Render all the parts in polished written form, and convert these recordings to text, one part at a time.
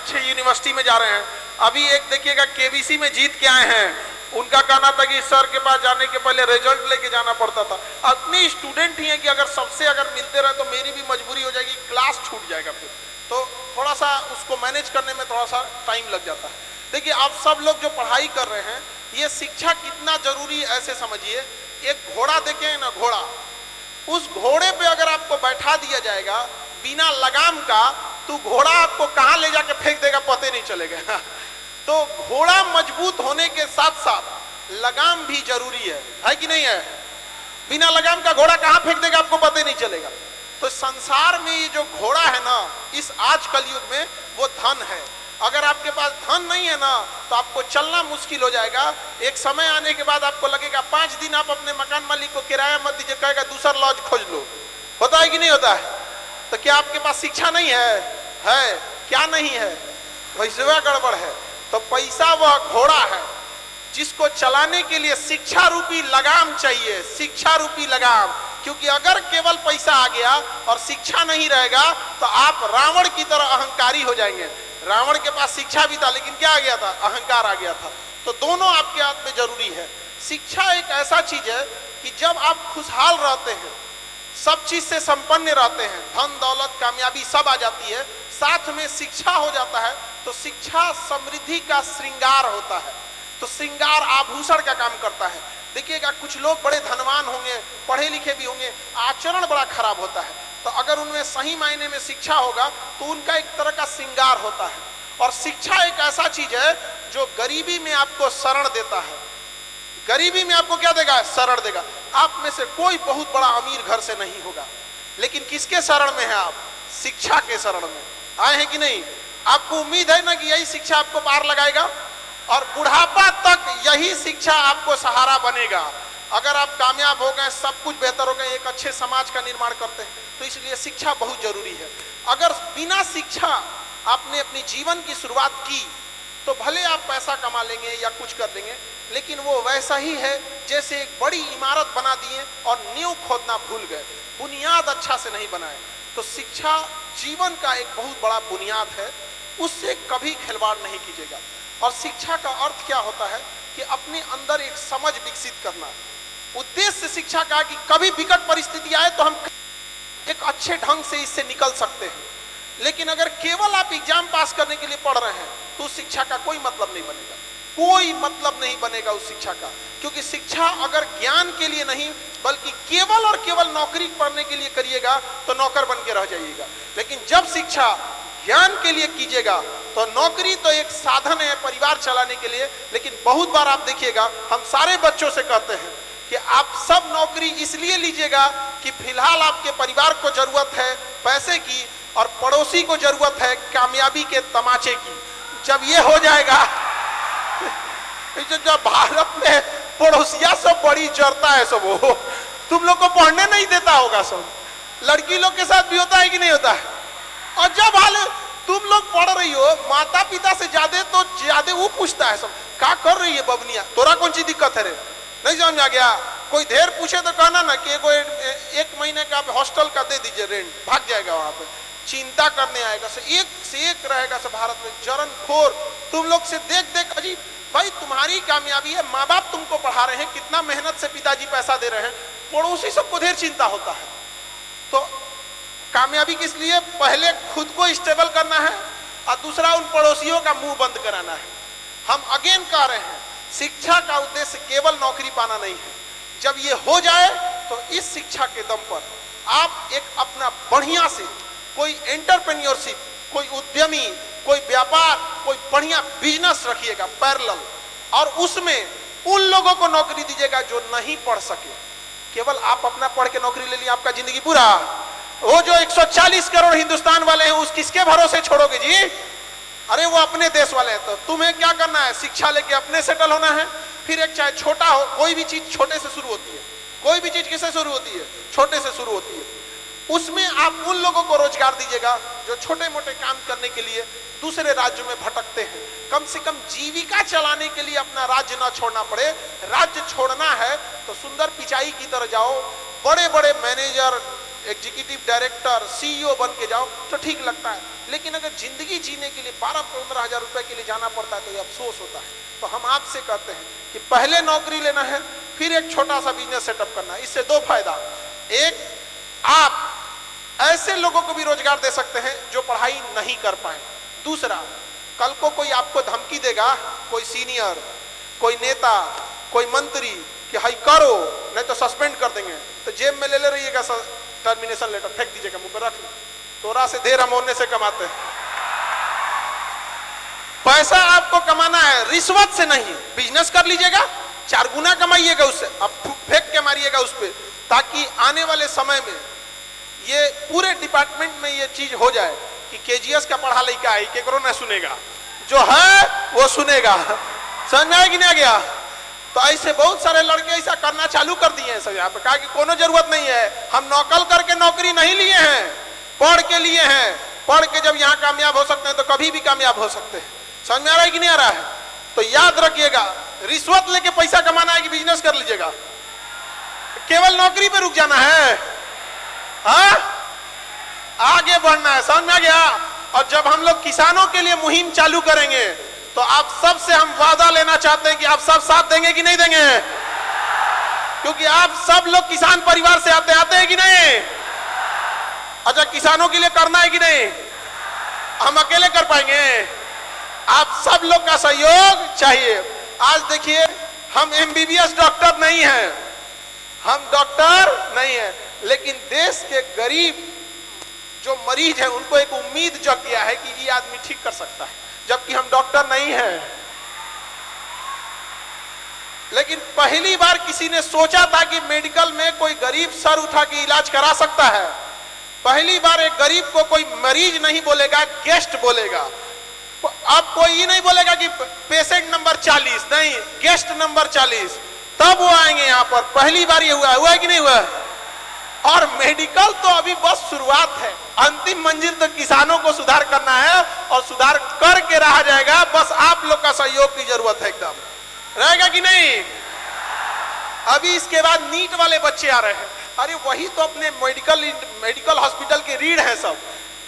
अच्छे यूनिवर्सिटी में जा रहे हैं। अभी एक देखिएगा केबीसी में जीत के आए हैं, उनका कहना था कि सर के पास जाने के पहले रिजल्ट लेके जाना पड़ता था। अपने स्टूडेंट ही हैं कि अगर सबसे अगर मिलते रहे तो मेरी भी मजबूरी हो जाएगी, क्लास छूट जाएगा, फिर तो थोड़ा सा उसको मैनेज करने में थोड़ा सा टाइम लग जाता है। देखिए आप सब लोग जो पढ़ाई कर रहे हैं, ये शिक्षा कितना जरूरी है ऐसे समझिए, एक घोड़ा देखे ना, घोड़ा, उस घोड़े पे अगर आपको बैठा दिया जाएगा बिना लगाम का, तो घोड़ा आपको कहां ले जाके फेंक देगा पता नहीं चलेगा। तो घोड़ा मजबूत होने के साथ साथ लगाम भी जरूरी है कि नहीं है? बिना लगाम का घोड़ा कहां फेंक देगा आपको पता नहीं चलेगा। तो संसार में ये जो घोड़ा है ना, इस आज कलयुग में, वो धन है। अगर आपके पास धन नहीं है ना, तो आपको चलना मुश्किल हो जाएगा। एक समय आने के बाद आपको लगेगा 5 दिन आप अपने मकान मालिक को किराया मत दीजिए, कहेगा दूसरा लॉज खोज लो। होता है कि नहीं होता है? तो क्या आपके पास शिक्षा नहीं है क्या नहीं है? वैसे गड़बड़ है। तो पैसा वह घोड़ा है जिसको चलाने के लिए शिक्षा रूपी लगाम चाहिए, शिक्षा रूपी लगाम। क्योंकि अगर केवल पैसा आ गया और शिक्षा नहीं रहेगा तो आप रावण की तरह अहंकारी हो जाएंगे। रावण के पास शिक्षा भी था, लेकिन क्या आ गया था? अहंकार आ गया था। तो दोनों आपके हाथ में जरूरी है। शिक्षा एक ऐसा चीज है कि जब आप खुशहाल रहते हैं, सब चीज से संपन्न रहते हैं, धन दौलत कामयाबी सब आ जाती है, साथ में शिक्षा हो जाता है, तो शिक्षा समृद्धि का श्रृंगार होता है। तो श्रृंगार आभूषण का काम करता है। देखिएगा कुछ लोग बड़े धनवान होंगे, पढ़े लिखे भी होंगे, आचरण बड़ा खराब होता है, तो अगर उनमें सही मायने में शिक्षा होगा तो उनका एक तरह का श्रृंगार होता है। और शिक्षा एक ऐसा चीज है जो गरीबी में आपको शरण देता है। गरीबी में आपको क्या देगा? शरण देगा। आप में से कोई बहुत बड़ा अमीर घर से नहीं होगा, लेकिन किसके शरण में है आप? शिक्षा के शरण में आए हैं कि नहीं? आपको उम्मीद है ना कि यही शिक्षा आपको पार लगाएगा और बुढ़ापा तक यही शिक्षा आपको सहारा बनेगा। अगर आप कामयाब हो गए, सब कुछ बेहतर हो गए, एक अच्छे समाज का निर्माण करते हैं, तो इसलिए शिक्षा बहुत जरूरी है। अगर बिना शिक्षा आपने अपनी जीवन की शुरुआत की तो भले आप पैसा कमा लेंगे या कुछ कर लेंगे, लेकिन वो वैसा ही है जैसे एक बड़ी इमारत बना दिए और नींव खोदना भूल गए, बुनियाद अच्छा से नहीं बनाए। तो शिक्षा जीवन का एक बहुत बड़ा बुनियाद है, उससे कभी खिलवाड़ नहीं कीजिएगा। और शिक्षा का अर्थ क्या होता है कि अपने अंदर एक समझ विकसित करना। उद्देश्य शिक्षा का कि कभी विकट परिस्थिति आए तो हम एक अच्छे ढंग से इससे निकल सकते हैं। लेकिन अगर केवल आप एग्जाम पास करने के लिए पढ़ रहे हैं तो उस शिक्षा का कोई मतलब नहीं बनेगा, कोई मतलब नहीं बनेगा उस शिक्षा का। क्योंकि शिक्षा अगर ज्ञान के लिए नहीं बल्कि केवल और केवल नौकरी पढ़ने के लिए करिएगा तो नौकर बन के रह जाइएगा। लेकिन जब शिक्षा ज्ञान के लिए कीजिएगा तो नौकरी तो एक साधन है परिवार चलाने के लिए। लेकिन बहुत बार आप देखिएगा, हम सारे बच्चों से कहते हैं कि आप सब नौकरी इसलिए लीजिएगा कि फिलहाल आपके परिवार को जरूरत है पैसे की और पड़ोसी को जरूरत है कामयाबी के तमाचे की। जब ये हो जाएगा जब भारत में पड़ोसिया सब बड़ी जरता है, सब वो तुम लोग को पढ़ने नहीं देता होगा, सब लड़की लोग के साथ भी होता है कि नहीं होता है। और जब हाल तुम लोग पढ़ रही हो, माता पिता से ज्यादा वो पूछता है सब, क्या कर रही है बबनिया, तोरा कौन सी दिक्कत है रे? नहीं समझ में आ गया? कोई देर पूछे तो कहना ना कि एक महीने का हॉस्टल का दे दीजिए रेंट, भाग जाएगा वहां पे, चिंता करने आएगा से एक रहेगा सब भारत में जरन खोर। तुम लोग से देख देख अजीब, भाई तुम्हारी कामयाबी है, माँ बाप तुमको पढ़ा रहे हैं, कितना मेहनत से पिताजी पैसा दे रहे हैं, पड़ोसी सबको ढेर चिंता होता है। तो कामयाबी किस लिए? पहले खुद को स्टेबल करना है और दूसरा उन पड़ोसियों का मुंह बंद कराना है। हम अगेन कह रहे हैं, शिक्षा का उद्देश्य केवल नौकरी पाना नहीं है। जब ये हो जाए तो इस शिक्षा के दम पर आप एक अपना बढ़िया से कोई एंटरप्रेन्योरशिप, कोई उद्यमी, कोई व्यापार, कोई बढ़िया बिजनेस रखिएगा पैरेलल, और उसमें उन लोगों को नौकरी दीजिएगा जो नहीं पढ़ सके। केवल आप अपना पढ़ के नौकरी ले लिया, आपका जिंदगी पूरा। वो जो 140 करोड़ हिंदुस्तान वाले हैं, उस किसके भरोसे छोड़ोगे जी? अरे वो अपने देश वाले हैं। तो तुम्हें क्या करना है? शिक्षा लेके अपने सेटल होना है। फिर एक चाहे छोटा हो, कोई भी चीज छोटे से शुरू होती है। कोई भी चीज किससे शुरू होती है? छोटे से शुरू होती है। उसमें आप उन लोगों को रोजगार दीजिएगा जो छोटे मोटे काम करने के लिए दूसरे राज्यों में भटकते हैं। कम से कम जीविका चलाने के लिए अपना राज्य ना छोड़ना पड़े। राज्य छोड़ना है तो सुंदर पिचाई की तरह जाओ, बड़े बड़े मैनेजर, एग्जीक्यूटिव डायरेक्टर, सीईओ बन के जाओ तो ठीक लगता है, लेकिन अगर जिंदगी जीने के लिए 12-15 हजार रुपए के लिए जाना पड़ता है तो ये अफसोस होता है। तो हम आपसे कहते हैं कि पहले नौकरी लेना है, फिर एक छोटा सा बिजनेस सेटअप करना है। इससे दो फायदा, एक आप ऐसे लोगों को भी रोजगार दे सकते हैं जो पढ़ाई नहीं कर पाए, दूसरा कल को कोई आपको धमकी देगा, कोई सीनियर, कोई नेता, कोई मंत्री कि हाई करो नहीं तो सस्पेंड कर देंगे, तो जेब में ले रहिएगा टर्मिनेशन लेटर, फेंक दीजिएगा, मुंह पर रख लो, तोरा से देर हम होने से कमाते हैं। पैसा आपको कमाना है, रिश्वत से नहीं। बिजनेस कर लीजिएगा, 4 गुना कमाइएगा उससे, अब फेंक के मारिएगा उस पर, ताकि आने वाले समय में ये पूरे डिपार्टमेंट में ये चीज हो जाए कि केजीएस का पढ़ा लिखा है, केकरो न सुनेगा, जो है वो सुनेगा। समझ में आया कि नहीं आ गया? तो ऐसे बहुत सारे लड़के ऐसा करना चालू कर दिए हैं सब यहाँ पे, कहा कि कोनो जरूरत नहीं है, हम नौकल करके नौकरी नहीं लिए हैं, पढ़ के लिए हैं, पढ़ के जब यहाँ कामयाब हो सकते हैं तो कभी भी कामयाब हो सकते हैं। समझ में आ रहा है कि नहीं आ रहा है? तो याद रखिएगा, रिश्वत लेके पैसा कमाना है कि बिजनेस कर लीजिएगा, केवल नौकरी पे रुक जाना है, हाँ आगे बढ़ना है। समझ में आ गया? और जब हम लोग किसानों के लिए मुहिम चालू करेंगे तो आप सब से हम वादा लेना चाहते हैं कि आप सब साथ देंगे कि नहीं देंगे, क्योंकि आप सब लोग किसान परिवार से आते हैं कि नहीं? अच्छा, किसानों के लिए करना है कि नहीं? हम अकेले कर पाएंगे? आप सब लोग का सहयोग चाहिए। आज देखिए, हम एमबीबीएस डॉक्टर नहीं हैं, हम डॉक्टर नहीं हैं, लेकिन देश के गरीब जो मरीज हैं उनको एक उम्मीद जग गया है कि ये आदमी ठीक कर सकता है, जबकि हम डॉक्टर नहीं हैं। लेकिन पहली बार किसी ने सोचा था कि मेडिकल में कोई गरीब सर उठा के इलाज करा सकता है। पहली बार एक गरीब को कोई मरीज नहीं बोलेगा, गेस्ट बोलेगा। अब कोई ये नहीं बोलेगा कि पेशेंट नंबर 40, नहीं, गेस्ट नंबर 40, तब वो आएंगे यहाँ पर। पहली बार ये हुआ है कि नहीं हुआ? और मेडिकल तो अभी बस शुरुआत है, अंतिम मंजिल तो किसानों को सुधार करना है, और सुधार करके रहा जाएगा। बस आप लोग का सहयोग की जरूरत है, एकदम रहेगा कि नहीं? अभी इसके बाद नीट वाले बच्चे आ रहे हैं, अरे वही तो अपने मेडिकल हॉस्पिटल के रीढ़ है सब।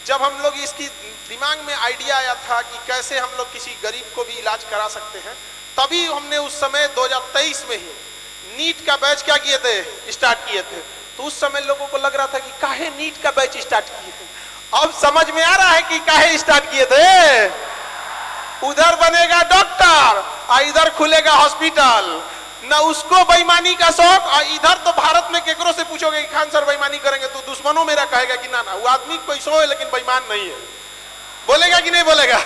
जब हम लोग इसकी दिमाग में आइडिया आया था कि कैसे हम लोग किसी गरीब को भी इलाज करा सकते हैं, तभी हमने उस समय 2023 में ही नीट का बैच क्या किए थे, स्टार्ट किए थे। तो उस समय लोगों को लग रहा था कि काहे नीट का बैच स्टार्ट किए थे। अब समझ में आ रहा है कि काहे स्टार्ट किए थे। उधर बनेगा डॉक्टर और इधर खुलेगा हॉस्पिटल, न उसको बेईमानी का शौक, और इधर तो भारत में केकरो से पूछोगे कि खान सर बेईमानी करेंगे तो दुश्मनों मेरा कहेगा कि ना ना, वो आदमी कोई सो है लेकिन बेईमान नहीं है, बोलेगा कि नहीं बोलेगा?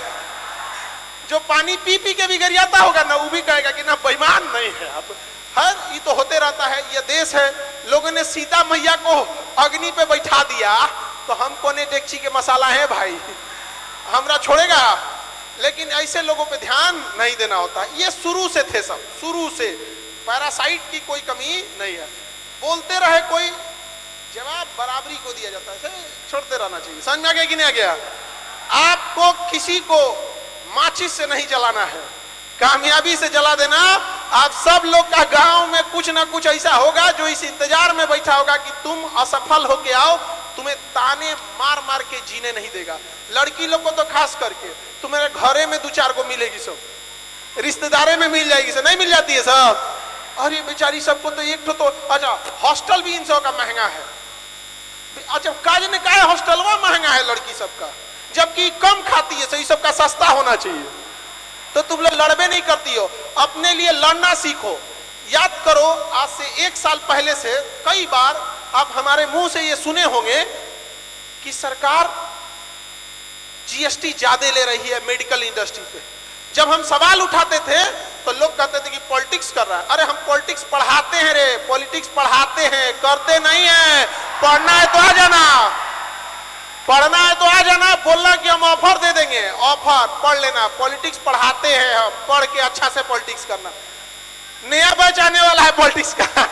जो पानी पी पी के भी गरियाता होगा ना, वो भी कहेगा कि ना बेईमान नहीं है। अब हर ये तो होते रहता है, ये देश है। लोगों ने सीता मैया को अग्नि पे बैठा दिया, तो हम कोने डेगची के मसाला है भाई, हमरा छोड़ेगा? लेकिन ऐसे लोगों पे ध्यान नहीं देना होता। ये शुरू से थे सब, शुरू से पैरासाइट की कोई कमी नहीं है। बोलते रहे कोई, जवाब बराबरी को दिया जाता है, छोड़ते रहना चाहिए। समझ में आ गया कि नहीं आ गया? आपको किसी को माचिस से नहीं जलाना है, कामयाबी से जला देना। आप सब लोग का गांव में कुछ ना कुछ ऐसा होगा जो इस इंतजार में बैठा होगा कि तुम असफल होके आओ, तुम्हें ताने मार मार के जीने नहीं देगा। लड़की लोग को तो खास करके, तुम्हारे घरे में 2-4 को मिलेगी, सब रिश्तेदारे में मिल जाएगी, सब नहीं मिल जाती है सब। और ये बेचारी सबको तो एक तो अच्छा, हॉस्टल भी इन सब का महंगा है। अच्छा, काज ने कहा हॉस्टल वो महंगा है लड़की सबका, जबकि कम खाती है, सही सबका सस्ता होना चाहिए। तो तुम लोग लड़बे नहीं करती हो, अपने लिए लड़ना सीखो। याद करो, आज से 1 साल पहले से कई बार आप हमारे मुंह से ये सुने होंगे कि सरकार जीएसटी ज्यादा ले रही है मेडिकल इंडस्ट्री पे। जब हम सवाल उठाते थे तो लोग कहते थे कि पॉलिटिक्स कर रहा है। अरे हम पॉलिटिक्स पढ़ाते हैं रे, पॉलिटिक्स पढ़ाते हैं, करते नहीं है। पढ़ना है तो आ जाना, पढ़ना है तो आ जाना, बोलना कि हम ऑफर दे देंगे, ऑफर पढ़ लेना। पॉलिटिक्स पढ़ाते हैं हम, पढ़ के अच्छा से पॉलिटिक्स करना। नया बैच आने वाला है पॉलिटिक्स का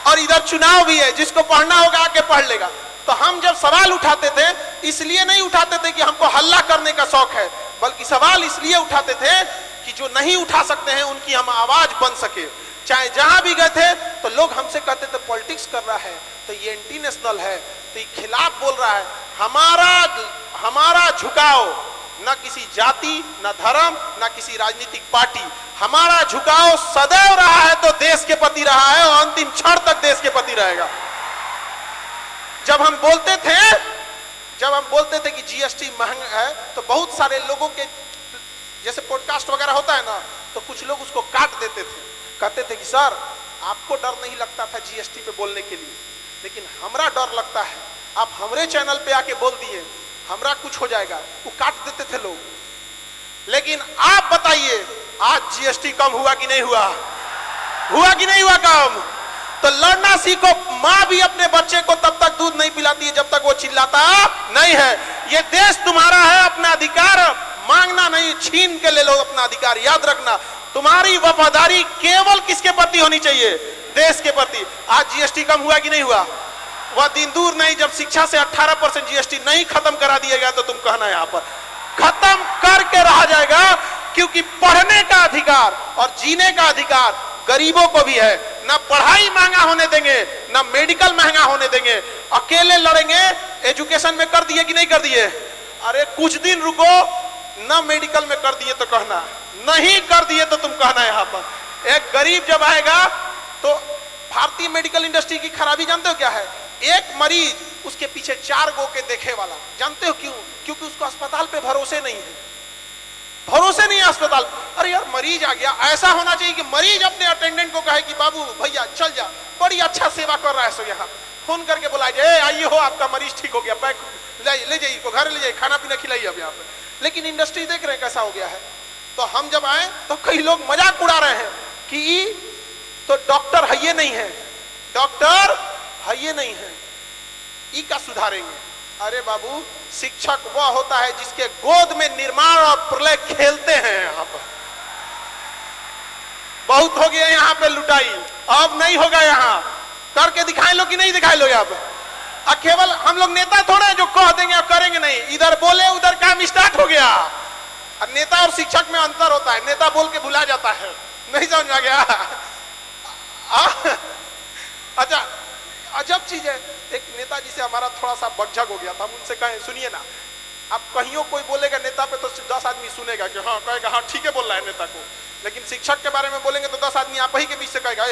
और इधर चुनाव भी है, जिसको पढ़ना होगा आके पढ़ लेगा। तो हम जब सवाल उठाते थे, इसलिए नहीं उठाते थे कि हमको हल्ला करने का शौक है, बल्कि सवाल इसलिए उठाते थे कि जो नहीं उठा सकते हैं उनकी हम आवाज बन सके। चाहे जहां भी गए थे तो लोग हमसे कहते थे पॉलिटिक्स कर रहा है, तो ये एंटी नेशनल है, तो ये खिलाफ बोल रहा है। हमारा झुकाव न किसी जाति, न धर्म, न किसी राजनीतिक पार्टी, हमारा झुकाव सदैव रहा है तो देश के प्रति रहा है और अंतिम क्षण तक देश के प्रति रहेगा। जब हम बोलते थे कि जीएसटी महंगा है, तो बहुत सारे लोगों के जैसे पॉडकास्ट वगैरह होता है ना, तो कुछ लोग उसको काट देते थे, कहते थे कि सर आपको डर नहीं लगता था जीएसटी पे बोलने के लिए, लेकिन हमरा डर लगता है, आप हमारे चैनल पे आके बोल दिए हमरा कुछ हो जाएगा, वो काट देते थे लोग। लेकिन आप बताइए आज जीएसटी कम हुआ कि नहीं हुआ? हुआ कि नहीं हुआ कम? तो लड़ना सीखो। माँ भी अपने बच्चे को तब तक दूध नहीं पिलाती है जब तक वो चिल्लाता नहीं है। ये देश तुम्हारा है, अपना अधिकार मांगना नहीं, छीन के ले लो अपना अधिकार। याद रखना, तुम्हारी वफादारी केवल किसके प्रति होनी चाहिए? देश के प्रति। आज जीएसटी कम हुआ कि नहीं हुआ? वह दिन दूर नहीं जब शिक्षा से 18% जीएसटी नहीं खत्म करा दिया गया तो तुम कहना यहां पर खत्म करके रहा जाएगा, क्योंकि पढ़ने का अधिकार और जीने का अधिकार गरीबों को भी है। ना पढ़ाई महंगा होने देंगे, ना मेडिकल महंगा होने देंगे। अकेले लड़ेंगे। एजुकेशन में कर दिए कि नहीं कर दिए? अरे कुछ दिन रुको, ना मेडिकल में कर दिए तो कहना, नहीं कर दिए तो तुम कहना। यहां पर एक गरीब जब आएगा तो भारतीय मेडिकल इंडस्ट्री की खराबी जानते हो क्या है? एक मरीज उसके पीछे 4 गो के देखे वाला। जानते हो क्यों? क्योंकि उसको अस्पताल पे भरोसे नहीं है, भरोसे नहीं है अस्पताल। अरे यार मरीज आ गया, ऐसा होना चाहिए कि मरीज अपने अटेंडेंट को कहे कि बाबू भैया चल जा, बड़ी अच्छा सेवा कर रहा है। सो यहाँ फोन करके बुलाए जाए, आइए हो आपका मरीज ठीक हो गया, बैग ले जाइए, को घर ले जाइए, खाना पीना खिलाइए अब यहाँ पे। लेकिन इंडस्ट्री देख रहे हैं कैसा हो गया है। तो हम जब आए तो कई लोग मजाक उड़ा रहे हैं कि तो डॉक्टर है ये नहीं है, डॉक्टर है ये नहीं है, ई का सुधारेंगे। अरे बाबू, शिक्षक वह होता है जिसके गोद में निर्माण और प्रलय खेलते हैं। यहाँ पर बहुत हो गया, यहाँ पे लुटाई अब नहीं होगा। यहाँ करके दिखाए लो कि नहीं दिखाए लो? यहाँ पे केवल हम लोग नेता थोड़े हैं जो कह देंगे और करेंगे नहीं। इधर बोले उधर काम स्टार्ट हो गया। नेता और शिक्षक में अंतर होता है, नेता बोल के भुला जाता है। नहीं समझ में गया? अच्छा, अजब चीज है। एक नेताजी से हमारा थोड़ा सा बकझक हो गया था। हम उनसे कहें सुनिए ना, अब कहीं कोई बोलेगा नेता पे तो 10 आदमी सुनेगा कि हाँ, कहेगा हाँ ठीक है बोल रहा है नेता को। लेकिन शिक्षक के बारे में बोलेंगे तो 10 आदमी आप ही के बीच से कहेगा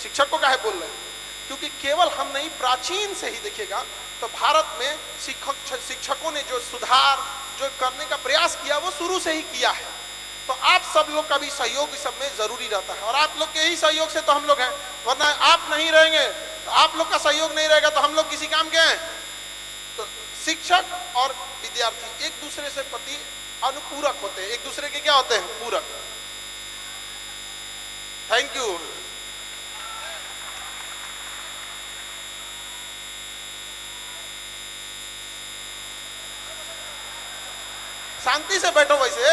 शिक्षक को काहे बोल रहे हैं? क्योंकि केवल हम नहीं, प्राचीन से ही देखिएगा तो भारत में शिक्षकों ने जो सुधार जो करने का प्रयास किया वो शुरू से ही किया है। तो आप सब लोग का भी सहयोग इस सब में जरूरी रहता है, और आप लोग के ही सहयोग से तो हम लोग हैं। वरना आप नहीं रहेंगे, तो आप लोग का सहयोग नहीं रहेगा तो हम लोग किसी काम के हैं? तो शिक्षक और विद्यार्थी एक दूसरे से प्रति अनुपूरक होते हैं, एक दूसरे के क्या होते हैं? पूरक। Thank you. शांति से बैठो, वैसे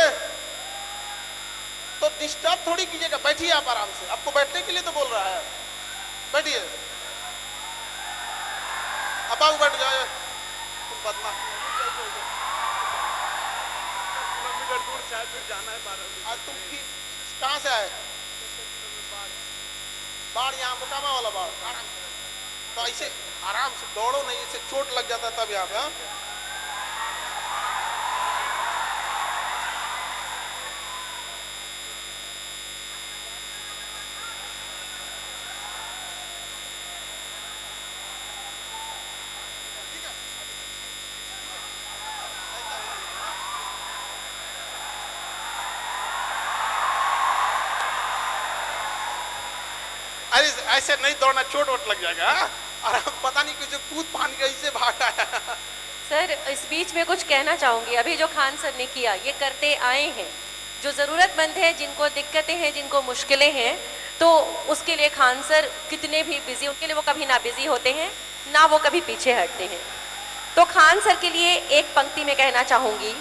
तो डिस्टर्ब थोड़ी कीजिएगा। बैठिए आप आराम से, आपको बैठने के लिए तो बोल रहा है, बैठिए। अब आप बैठ जाए, तुम बदला किलोमीटर दूर शायद फिर जाना है 12। आज तुम कहाँ से आए? बाढ़, यहाँ मोकामा वाला बाढ़। आराम से, तो ऐसे आराम से दौड़ो नहीं, इसे चोट लग जाता तब यहाँ पे। अरे ऐसे नहीं दौड़ना, चोट वोट लग जाएगा। और पता नहीं कुछ कूद पान के ऐसे भागा है। सर इस बीच में कुछ कहना चाहूंगी। अभी जो खान सर ने किया ये करते आए हैं, जो ज़रूरतमंद है, जिनको दिक्कतें हैं, जिनको मुश्किलें हैं, तो उसके लिए खान सर कितने भी बिजी, उनके लिए वो कभी ना बिजी होते हैं ना वो कभी पीछे हटते हैं। तो खान सर के लिए एक पंक्ति में कहना चाहूंगी,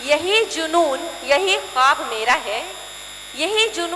यही जुनून यही ख्वाब मेरा है, यही जुनून